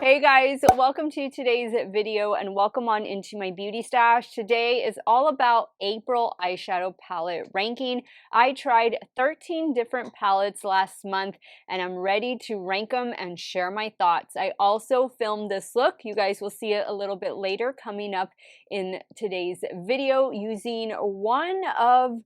Hey guys, welcome to today's video and welcome on into my beauty stash. Today is all about April eyeshadow palette ranking. I tried 13 different palettes last month and I'm ready to rank them and share my thoughts. I also filmed this look. You guys will see it a little bit later coming up in today's video using one of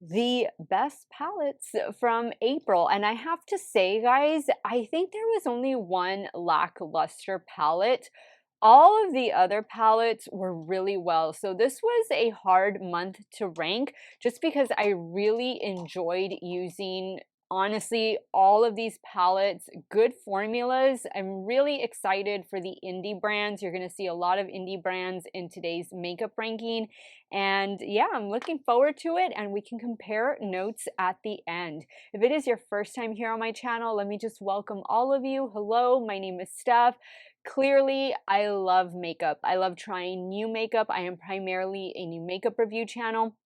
the best palettes from April. And I have to say, guys, I think there was only one lackluster palette. All of the other palettes were really well. So this was a hard month to rank just because I really enjoyed using, honestly, all of these palettes, good formulas. I'm really excited for the indie brands. You're going to see a lot of indie brands in today's makeup ranking. And yeah, I'm looking forward to it and we can compare notes at the end. If it is your first time here on my channel, let me just welcome all of you. Hello, my name is Steff. Clearly, I love makeup. I love trying new makeup. I am primarily a new makeup review channel,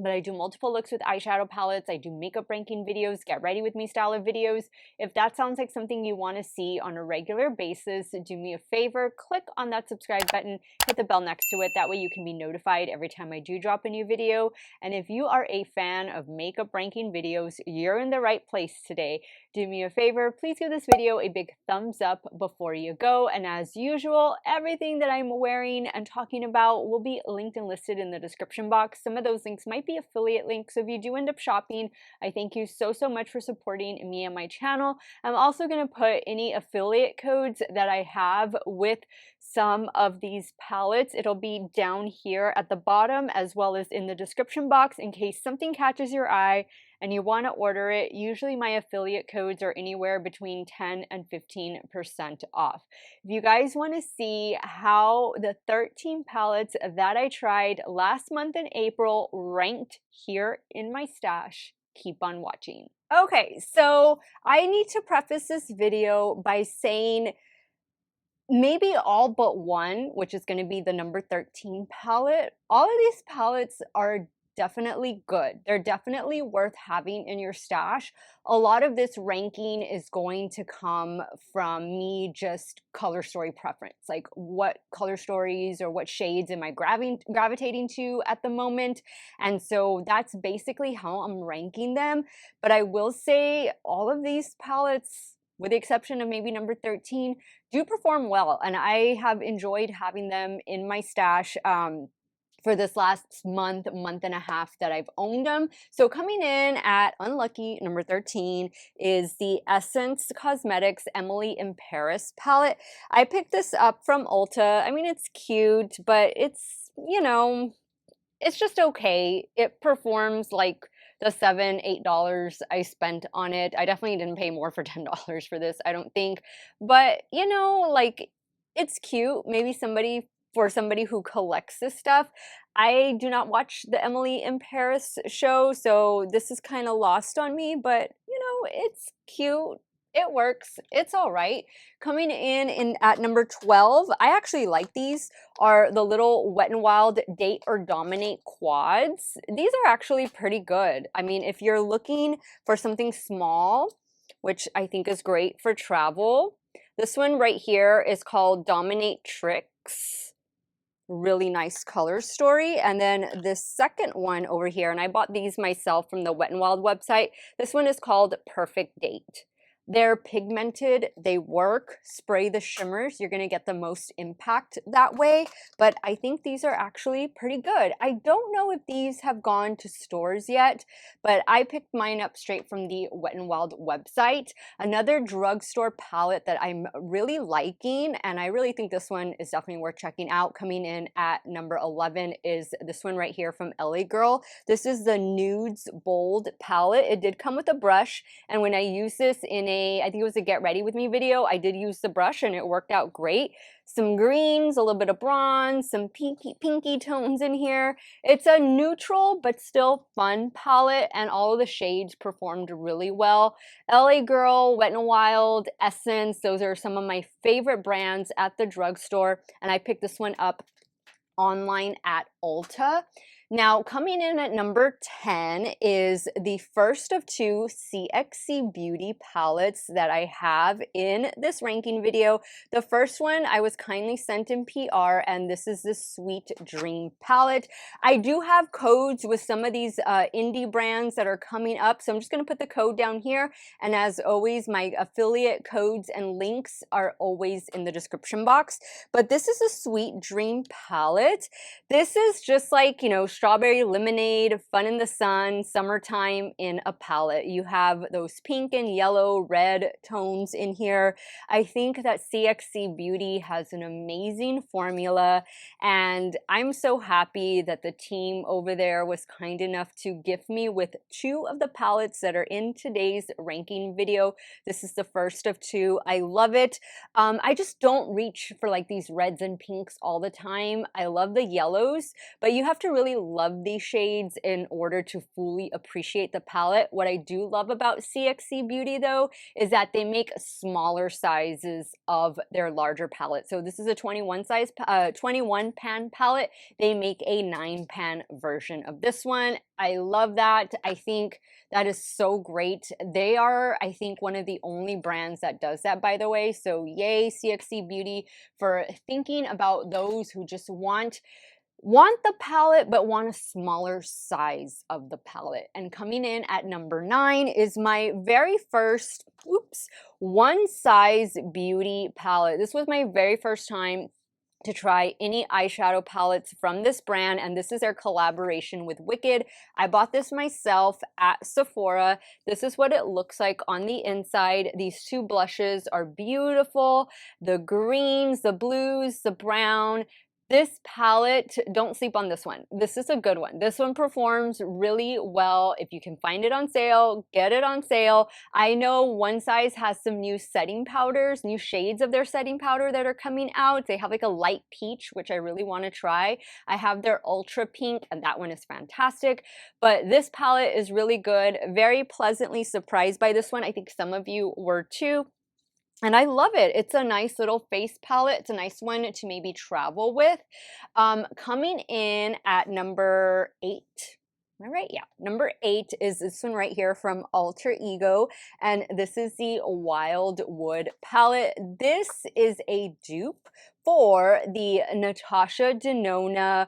but I do multiple looks with eyeshadow palettes. I do makeup ranking videos, get ready with me style of videos. If that sounds like something you want to see on a regular basis, do me a favor, click on that subscribe button, hit the bell next to it. That way you can be notified every time I do drop a new video. And if you are a fan of makeup ranking videos, you're in the right place today. Do me a favor, please give this video a big thumbs up before you go. And as usual, everything that I'm wearing and talking about will be linked and listed in the description box. Some of those links might be affiliate links, so if you do end up shopping, I thank you so much for supporting me and my channel. I'm also going to put any affiliate codes that I have with some of these palettes. It'll be down here at the bottom as well as in the description box in case something catches your eye and you want to order it. Usually my affiliate codes are anywhere between 10 and 15% off. If you guys want to see how the 13 palettes that I tried last month in April ranked here in my stash, keep on watching. Okay, so I need to preface this video by saying maybe all but one, which is going to be the number 13 palette. All of these palettes are definitely good. They're definitely worth having in your stash. A lot of this ranking is going to come from me just color story preference, like what color stories or what shades am I gravitating to at the moment. And so that's basically how I'm ranking them. But I will say all of these palettes, with the exception of maybe number 13, do perform well. And I have enjoyed having them in my stash for this last month and a half that I've owned them. So coming in at unlucky number 13 is the Essence Cosmetics Emily in Paris palette. I picked this up from Ulta. I mean, it's cute, but it's, you know, it's just okay. It performs like the $7-8 I spent on it. I definitely didn't pay more for $10 for this, I don't think. But, you know, like, it's cute. Maybe for somebody who collects this stuff. I do not watch the Emily in Paris show, so this is kind of lost on me, but, you know, it's cute. It works. It's all right. Coming in at number 12, I actually like these, are the little Wet n Wild Date or Dominate quads. These are actually pretty good. I mean, if you're looking for something small, which I think is great for travel, this one right here is called Dominate Tricks. Really nice color story. And then this second one over here, and I bought these myself from the Wet n Wild website. This one is called Perfect Date. They're pigmented, they work. Spray the shimmers, you're gonna get the most impact that way, but I think these are actually pretty good. I don't know if these have gone to stores yet, but I picked mine up straight from the Wet n Wild website. Another drugstore palette that I'm really liking, and I really think this one is definitely worth checking out, coming in at number 11, is this one right here from LA Girl. This is the Nudes Bold palette. It did come with a brush, and when I used this in I think it was a get ready with me video, I did use the brush and it worked out great. Some greens, a little bit of bronze, some pinky tones in here. It's a neutral but still fun palette, and all of the shades performed really well. LA Girl, Wet n Wild, Essence, those are some of my favorite brands at the drugstore, and I picked this one up online at Ulta. Now, coming in at number 10 is the first of two CXC Beauty palettes that I have in this ranking video. The first one I was kindly sent in PR, and this is the Sweet Dream palette. I do have codes with some of these indie brands that are coming up, so I'm just going to put the code down here. And as always, my affiliate codes and links are always in the description box. But this is a Sweet Dream palette. This is just like, you know, strawberry lemonade, fun in the sun, summertime in a palette. You have those pink and yellow, red tones in here. I think that CXC Beauty has an amazing formula, and I'm so happy that the team over there was kind enough to gift me with two of the palettes that are in today's ranking video. This is the first of two. I love it. I just don't reach for like these reds and pinks all the time. I love the yellows, but you have to really love these shades in order to fully appreciate the palette. What I do love about CXC Beauty though is that they make smaller sizes of their larger palette. So this is a 21 pan palette. They make a 9-pan version of this one. I love that. I think that is so great. They are, I think, one of the only brands that does that, by the way. So yay, CXC Beauty, for thinking about those who just want the palette but want a smaller size of the palette. And coming in at number 9 is my very first, one size beauty palette. This was my very first time to try any eyeshadow palettes from this brand, and this is their collaboration with Wicked. I bought this myself at Sephora. This is what it looks like on the inside. These two blushes are beautiful. The greens, the blues, the brown. This palette, don't sleep on this one. This is a good one. This one performs really well. If you can find it on sale, get it on sale. I know One Size has some new setting powders, new shades of their setting powder that are coming out. They have like a light peach, which I really want to try. I have their ultra pink, and that one is fantastic. But this palette is really good. Very pleasantly surprised by this one. I think some of you were too. And I love it. It's a nice little face palette. It's a nice one to maybe travel with. Coming in at number 8. Am I right? Yeah. Number 8 is this one right here from Alter Ego. And this is the Wildwood palette. This is a dupe for the Natasha Denona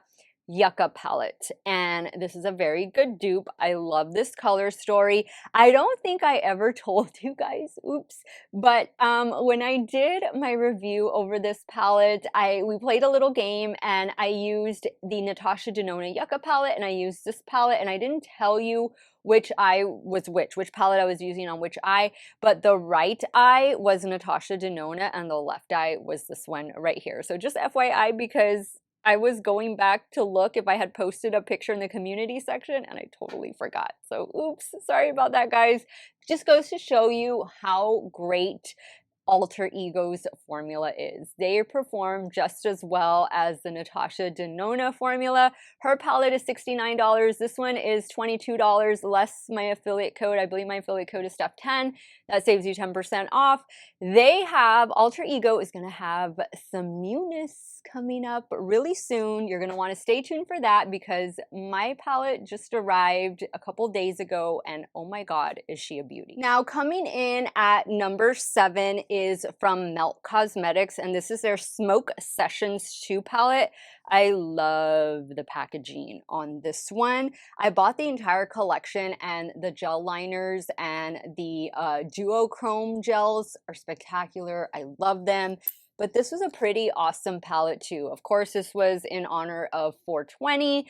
Yucca palette, and this is a very good dupe. I love this color story. I don't think I ever told you guys, but when I did my review over this palette, we played a little game, and I used the Natasha Denona Yucca palette, and I used this palette, and I didn't tell you which eye was which palette I was using on which eye, but the right eye was Natasha Denona, and the left eye was this one right here. So just FYI, because I was going back to look if I had posted a picture in the community section, and I totally forgot. So oops, sorry about that, guys. Just goes to show you how great Alter Ego's formula is. They perform just as well as the Natasha Denona formula. Her palette is $69. This one is $22 less my affiliate code. I believe my affiliate code is Steff10. That saves you 10% off. Alter Ego is going to have some newness coming up really soon. You're going to want to stay tuned for that, because my palette just arrived a couple days ago, and oh my god, is she a beauty. Now, coming in at number 7 is from Melt Cosmetics, and this is their Smoke Sessions 2 palette. I love the packaging on this one. I bought the entire collection, and the gel liners and the duochrome gels are spectacular. I love them. But this was a pretty awesome palette too. Of course, this was in honor of 420.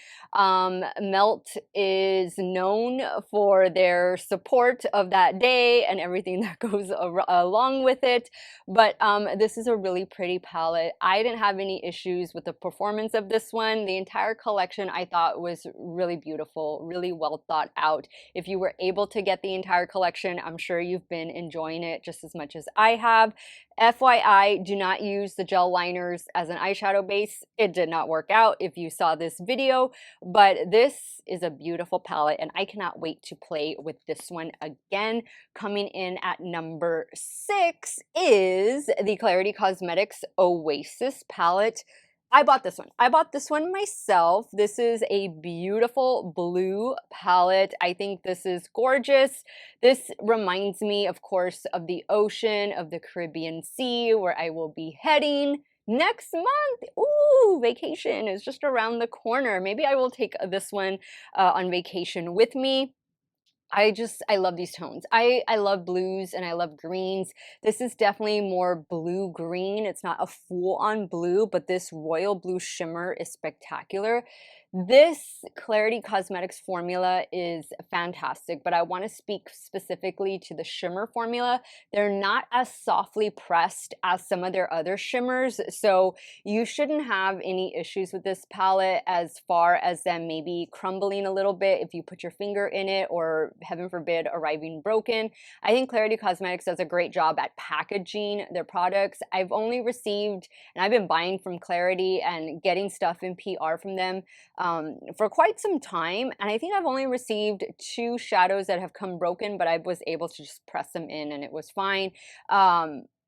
Melt is known for their support of that day and everything that goes along with it. But this is a really pretty palette. I didn't have any issues with the performance of this one. The entire collection I thought was really beautiful, really well thought out. If you were able to get the entire collection, I'm sure you've been enjoying it just as much as I have. FYI, do not use the gel liners as an eyeshadow base. It did not work out if you saw this video, but this is a beautiful palette, and I cannot wait to play with this one again. Coming in at number 6 is the Clarity Cosmetics Oasis palette. I bought this one. I bought this one myself. This is a beautiful blue palette. I think this is gorgeous. This reminds me, of course, of the ocean, of the Caribbean Sea, where I will be heading next month. Ooh, vacation is just around the corner. Maybe I will take this one on vacation with me. I love these tones. I love blues and I love greens. This is definitely more blue green. It's not a full on blue, but this royal blue shimmer is spectacular. This Clarity Cosmetics formula is fantastic, but I want to speak specifically to the shimmer formula. They're not as softly pressed as some of their other shimmers, so you shouldn't have any issues with this palette as far as them maybe crumbling a little bit if you put your finger in it, or heaven forbid arriving broken. I think Clarity Cosmetics does a great job at packaging their products. I've only received, and I've been buying from Clarity and getting stuff in PR from them for quite some time, and I think I've only received 2 shadows that have come broken, but I was able to just press them in and it was fine.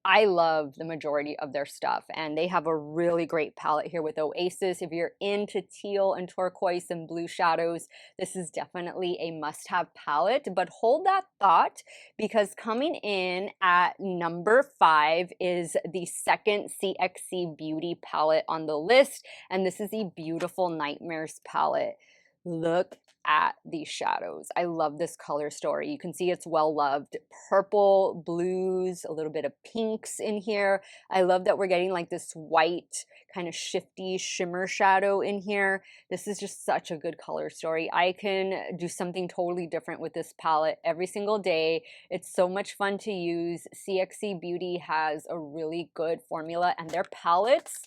I love the majority of their stuff, and they have a really great palette here with Oasis. If you're into teal and turquoise and blue shadows, this is definitely a must-have palette. But hold that thought, because coming in at number 5 is the second CXC Beauty palette on the list, and this is the Beautiful Nightmares palette. Look at these shadows. I love this color story. You can see it's well loved. Purple, blues, a little bit of pinks in here. I love that we're getting like this white kind of shifty shimmer shadow in here. This is just such a good color story. I can do something totally different with this palette every single day. It's so much fun to use. CXC Beauty has a really good formula, and their palettes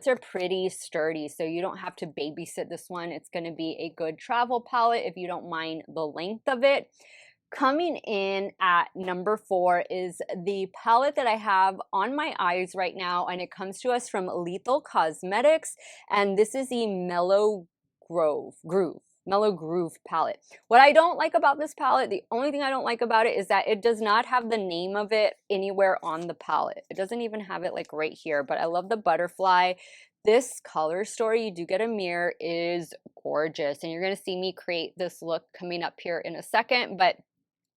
are pretty sturdy, so you don't have to babysit this one. It's going to be a good travel palette if you don't mind the length of it. Coming in at number 4 is the palette that I have on my eyes right now, and it comes to us from Lethal Cosmetics, and this is the Mellow Groove palette. What I don't like about this palette, the only thing I don't like about it is that it does not have the name of it anywhere on the palette. It doesn't even have it like right here, but I love the butterfly. This color story, you do get a mirror, is gorgeous, and you're going to see me create this look coming up here in a second, but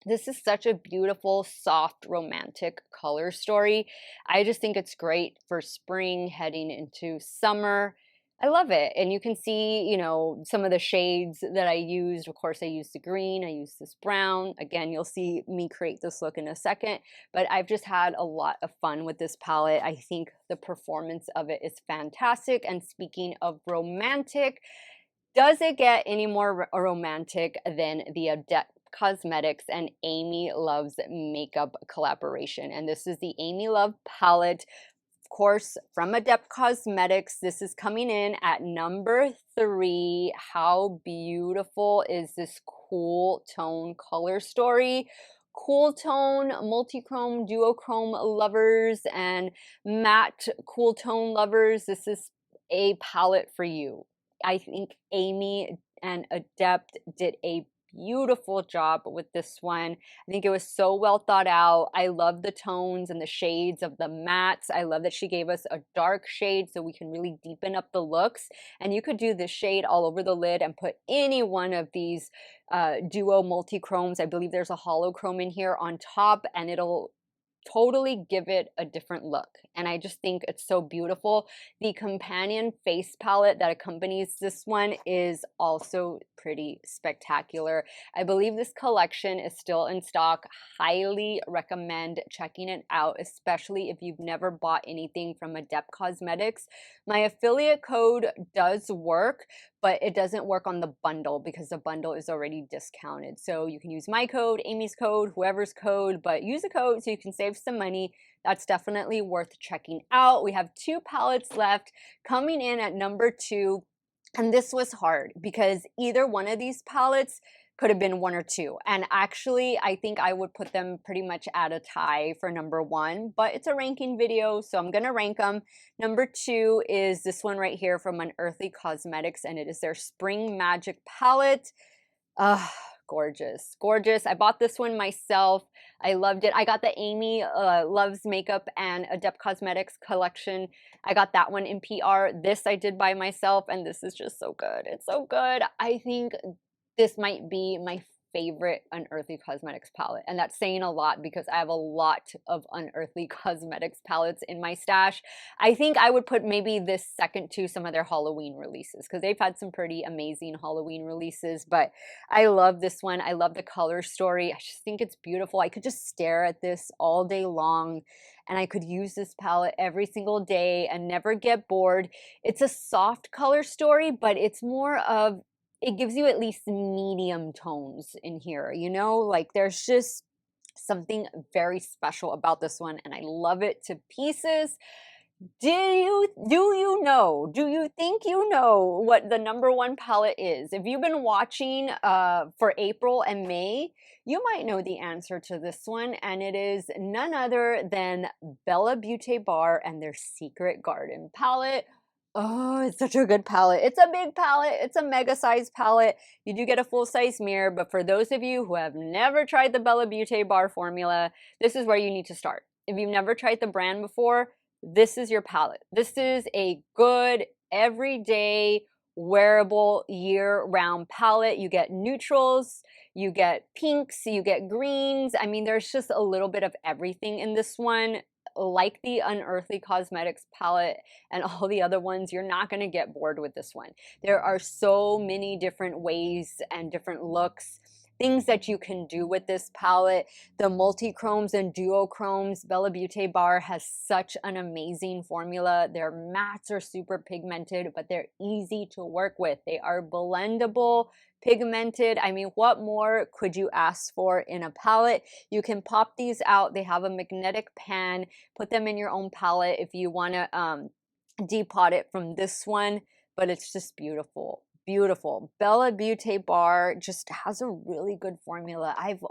this is such a beautiful, soft, romantic color story. I just think it's great for spring, heading into summer. I love it. And you can see, you know, some of the shades that I used. Of course, I used the green, I used this brown. Again, you'll see me create this look in a second, but I've just had a lot of fun with this palette. I think the performance of it is fantastic. And speaking of romantic, does it get any more romantic than the Adept Cosmetics and Amy Love's makeup collaboration? And this is the Amy Love palette, of course, from Adept Cosmetics. This is coming in at number 3. How beautiful is this cool tone color story? Cool tone, multi-chrome, duochrome lovers, and matte cool tone lovers, this is a palette for you. I think Amy and Adept did a beautiful job with this one. I think it was so well thought out. I love the tones and the shades of the mattes. I love that she gave us a dark shade so we can really deepen up the looks. And you could do this shade all over the lid and put any one of these duo multi-chromes. I believe there's a hollow chrome in here on top, and it'll totally give it a different look. And I just think it's so beautiful. The companion face palette that accompanies this one is also pretty spectacular. I believe this collection is still in stock. Highly recommend checking it out, especially if you've never bought anything from Adept Cosmetics. My affiliate code does work, but it doesn't work on the bundle because the bundle is already discounted. So you can use my code, Amy's code, whoever's code, but use a code so you can save some money. That's definitely worth checking out. We have 2 palettes left. Coming in at number 2, and this was hard because either one of these palettes could have been 1 or 2. And actually, I think I would put them pretty much at a tie for number 1, but it's a ranking video, so I'm gonna rank them. Number 2 is this one right here from Unearthly Cosmetics, and it is their Spring Magic palette. gorgeous, gorgeous. I bought this one myself. I loved it. I got the Amy Loves Makeup and Adept Cosmetics collection. I got that one in PR. This I did by myself, and this is just so good. It's so good. I think this might be my favorite Unearthly Cosmetics palette, and that's saying a lot because I have a lot of Unearthly Cosmetics palettes in my stash. I think I would put maybe this second to some of their Halloween releases because they've had some pretty amazing Halloween releases, but I love this one. I love the color story. I just think it's beautiful. I could just stare at this all day long, and I could use this palette every single day and never get bored. It's a soft color story, but it's more of, it gives you at least medium tones in here, you know? Like there's just something very special about this one, and I love it to pieces. Do you think you know what the #1 palette is? If you've been watching for April and May, you might know the answer to this one, and it is none other than Bella Beauté Bar and their Secret Garden palette. Oh, it's such a good palette. It's a big palette. It's a mega size palette. You do get a full size mirror, but for those of you who have never tried the Bella Beauté Bar formula, this is where you need to start. If you've never tried the brand before, this is your palette. This is a good everyday wearable year-round palette. You get neutrals, you get pinks, you get greens. I mean, there's just a little bit of everything in this one. Like the Unearthly Cosmetics palette and all the other ones, you're not going to get bored with this one. There are so many different ways and different looks, things that you can do with this palette. The multi-chromes and duochromes, Bella Beauté Bar has such an amazing formula. Their mattes are super pigmented, but they're easy to work with. They are blendable, pigmented. I mean, what more could you ask for in a palette? You can pop these out. They have a magnetic pan. Put them in your own palette if you want to depot it from this one, but it's just beautiful. Beautiful. Bella Beauté Bar just has a really good formula. I've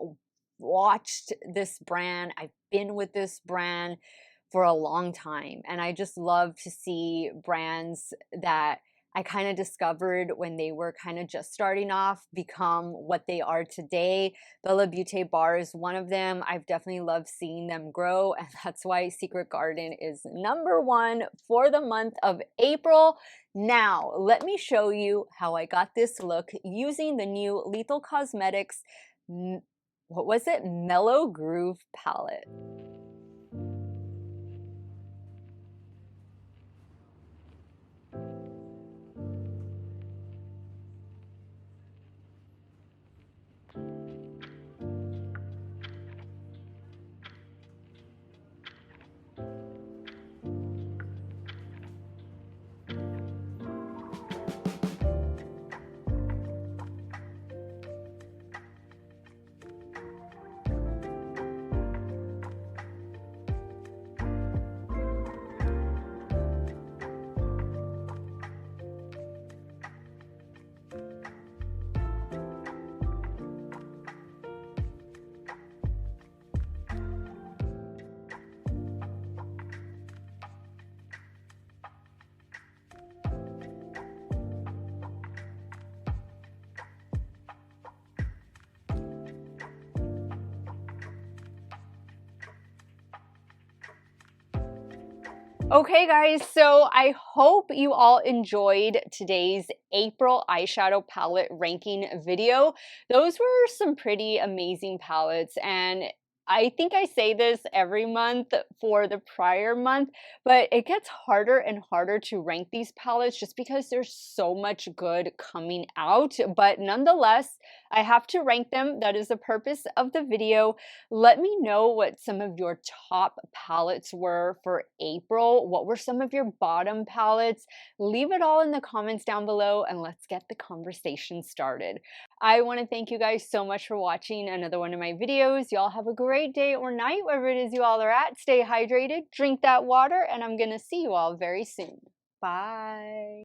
watched this brand. I've been with this brand for a long time, and I just love to see brands that I kind of discovered when they were kind of just starting off become what they are today. Bella Beauté Bar is one of them. I've definitely loved seeing them grow, and that's why Secret Garden is #1 for the month of April. Now, let me show you how I got this look using the new Lethal Cosmetics, what was it? Mellow Groove palette. Okay guys, so I hope you all enjoyed today's April eyeshadow palette ranking video. Those were some pretty amazing palettes, and I think I say this every month for the prior month, but it gets harder and harder to rank these palettes just because there's so much good coming out. But nonetheless, I have to rank them. That is the purpose of the video. Let me know what some of your top palettes were for April. What were some of your bottom palettes? Leave it all in the comments down below, and let's get the conversation started. I want to thank you guys so much for watching another one of my videos. Y'all have a great day or night, wherever it is you all are at. Stay hydrated, drink that water, and I'm going to see you all very soon. Bye.